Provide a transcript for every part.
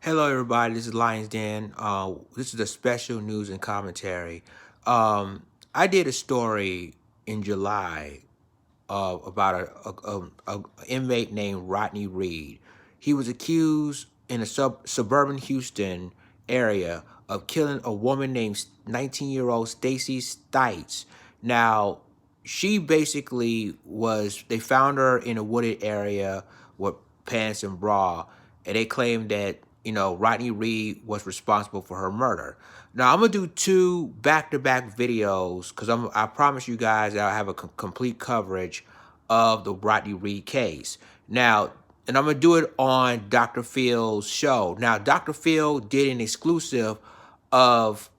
Hello, everybody. This is Lions Den. This is a special news and commentary. I did a story in July about a inmate named Rodney Reed. He was accused in a suburban Houston area of killing a woman named 19-year-old Stacy Stites. Now, she basically was. They found her in a wooded area with pants and bra, and they claimed that Rodney Reed was responsible for her murder. Now I'm gonna do two back-to-back videos because I promise you guys that I have a complete coverage of the Rodney Reed case. Now, and I'm gonna do it on Dr. Phil's show. Now, Dr. Phil did an exclusive of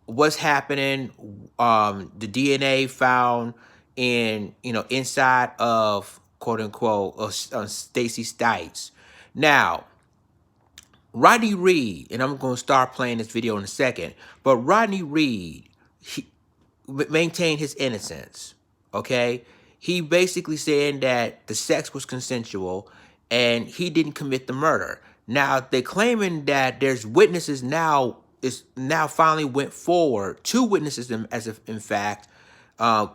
what's happening. The DNA found in inside of quote unquote Stacy Stites. Now, Rodney Reed, and I'm going to start playing this video in a second, but Rodney Reed, he maintained his innocence, okay? He basically saying that the sex was consensual and he didn't commit the murder. Now, they're claiming that there's witnesses now, finally went forward, two witnesses as if in fact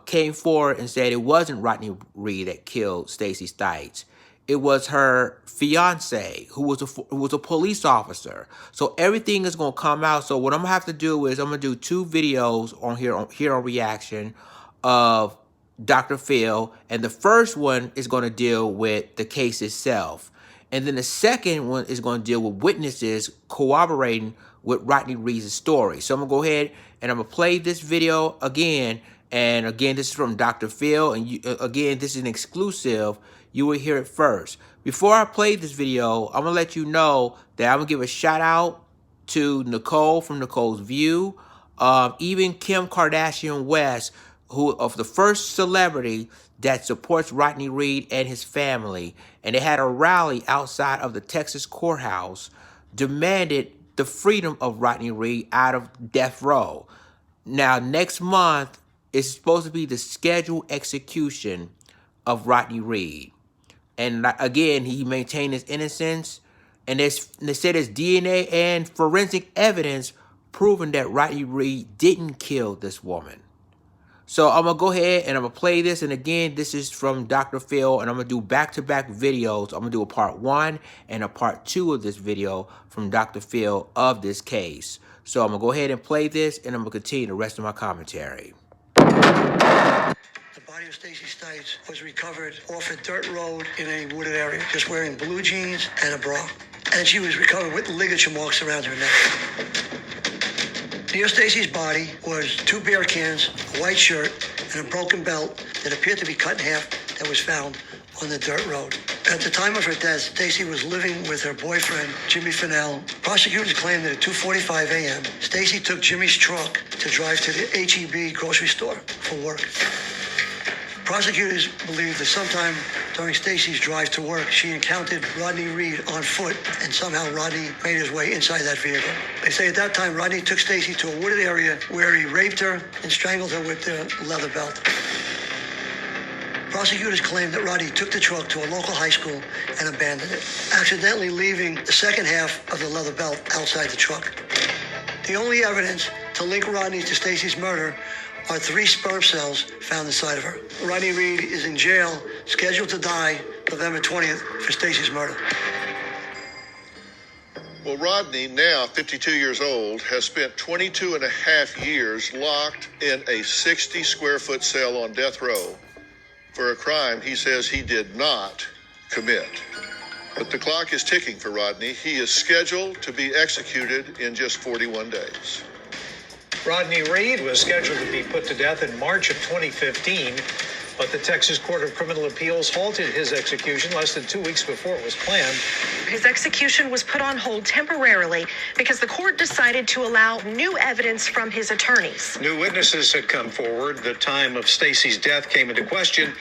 came forward and said it wasn't Rodney Reed that killed Stacy Stites. It was her fiance who was a police officer. So everything is gonna come out. So what I'm gonna have to do is I'm gonna do two videos on here on reaction of Dr. Phil, and the first one is gonna deal with the case itself, and then the second one is gonna deal with witnesses corroborating with Rodney Reed's story. So I'm gonna go ahead and I'm gonna play this video again. And again, this is from Dr. Phil, and again, this is an exclusive. You will hear it first. Before I play this video, I'm gonna let you know that I'm gonna give a shout out to Nicole from Nicole's View, even Kim Kardashian West, who of the first celebrity that supports Rodney Reed and his family, and they had a rally outside of the Texas courthouse, demanded the freedom of Rodney Reed out of death row. Now, next month is supposed to be the scheduled execution of Rodney Reed. And again, he maintained his innocence. And they said there's DNA and forensic evidence proving that Rodney Reed didn't kill this woman. So I'm going to go ahead and I'm going to play this. And again, this is from Dr. Phil. And I'm going to do back-to-back videos. I'm going to do a part 1 and a part 2 of this video from Dr. Phil of this case. So I'm going to go ahead and play this. And I'm going to continue the rest of my commentary. The body of Stacy Stites was recovered off a dirt road in a wooded area, just wearing blue jeans and a bra. And she was recovered with ligature marks around her neck. Near Stacy's body was 2 beer cans, a white shirt, and a broken belt that appeared to be cut in half that was found on the dirt road. At the time of her death, Stacy was living with her boyfriend, Jimmy Fennell. Prosecutors claimed that at 2:45 a.m., Stacy took Jimmy's truck to drive to the H-E-B grocery store for work. Prosecutors believe that sometime during Stacy's drive to work, she encountered Rodney Reed on foot, and somehow Rodney made his way inside that vehicle. They say at that time, Rodney took Stacy to a wooded area where he raped her and strangled her with the leather belt. Prosecutors claim that Rodney took the truck to a local high school and abandoned it, accidentally leaving the second half of the leather belt outside the truck. The only evidence to link Rodney to Stacy's murder are 3 sperm cells found inside of her. Rodney Reed is in jail, scheduled to die November 20th for Stacy's murder. Well, Rodney, now 52 years old, has spent 22 and a half years locked in a 60-square-foot cell on death row for a crime he says he did not commit. But the clock is ticking for Rodney. He is scheduled to be executed in just 41 days. Rodney Reed was scheduled to be put to death in March of 2015, but the Texas Court of Criminal Appeals halted his execution less than 2 weeks before it was planned. His execution was put on hold temporarily because the court decided to allow new evidence from his attorneys. New witnesses had come forward. The time of Stacy's death came into question,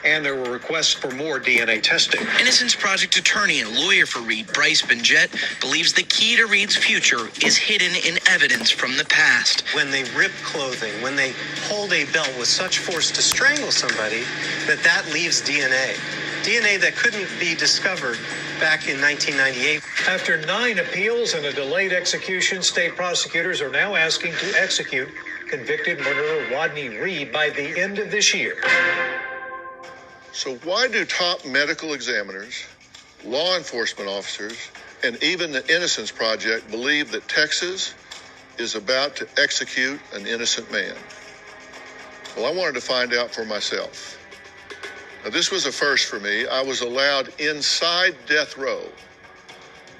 and there were requests for more DNA testing. Innocence Project attorney and lawyer for Reed, Bryce Benjett, believes the key to Reed's future is hidden in evidence from the past. When they rip clothing, when they hold a belt with such force to strangle somebody, that leaves DNA. DNA that couldn't be discovered back in 1998. After 9 appeals and a delayed execution, state prosecutors are now asking to execute convicted murderer Rodney Reed by the end of this year. So why do top medical examiners, law enforcement officers, and even the Innocence Project believe that Texas is about to execute an innocent man? Well, I wanted to find out for myself. Now, this was a first for me. I was allowed inside death row,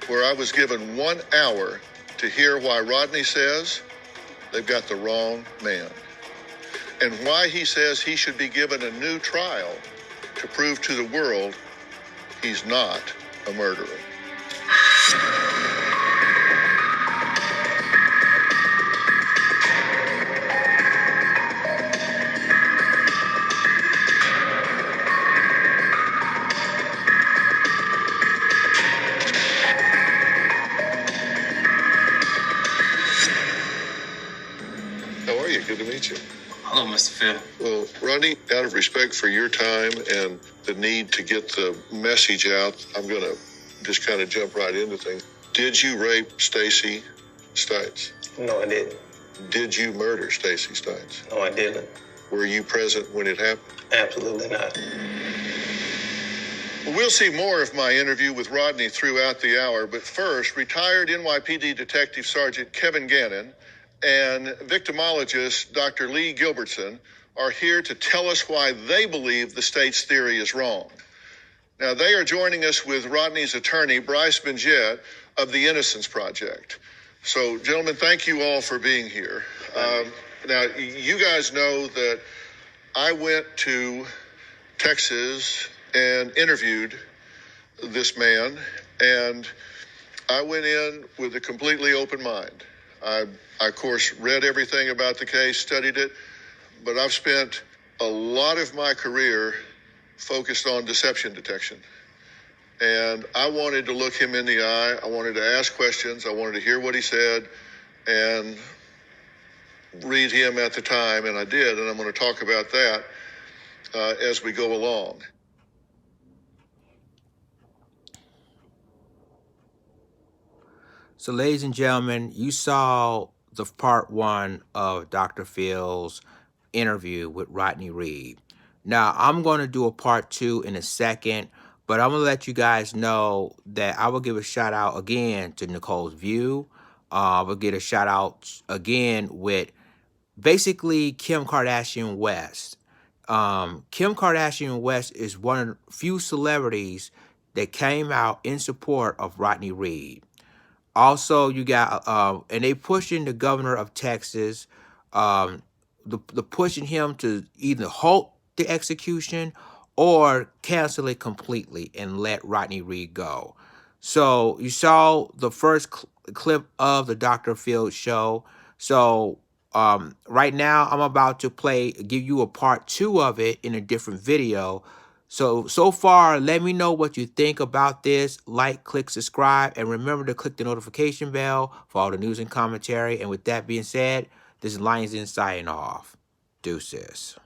where I was given 1 hour to hear why Rodney says they've got the wrong man, and why he says he should be given a new trial to prove to the world he's not a murderer. How are you? Good to meet you. Hello, Mr. Phil. Well, Rodney, out of respect for your time and the need to get the message out, I'm going to just kind of jump right into things. Did you rape Stacy Stites? No, I didn't. Did you murder Stacy Stites? No, I didn't. Were you present when it happened? Absolutely not. Well, we'll see more of my interview with Rodney throughout the hour, but first, retired NYPD Detective Sergeant Kevin Gannon and victimologist Dr. Lee Gilbertson are here to tell us why they believe the state's theory is wrong. Now, they are joining us with Rodney's attorney, Bryce Benjett, of the Innocence Project. So, gentlemen, thank you all for being here. Now, you guys know that I went to Texas and interviewed this man, and I went in with a completely open mind. I, of course, read everything about the case, studied it, but I've spent a lot of my career focused on deception detection. And I wanted to look him in the eye. I wanted to ask questions. I wanted to hear what he said and read him at the time, and I did. And I'm going to talk about that as we go along. So, ladies and gentlemen, you saw the part 1 of Dr. Phil's interview with Rodney Reed. Now, I'm going to do a part 2 in a second, but I'm going to let you guys know that I will give a shout out again to Nicole's View. I will get a shout out again with basically Kim Kardashian West. Kim Kardashian West is one of the few celebrities that came out in support of Rodney Reed. Also, you got, and they pushing the governor of Texas, the pushing him to either halt the execution or cancel it completely and let Rodney Reed go. So you saw the first clip of the Dr. Phil show. So right now I'm about to give you a part 2 of it in a different video. So far, let me know what you think about this. Like, click, subscribe, and remember to click the notification bell for all the news and commentary. And with that being said, this is Lions In signing off. Deuces.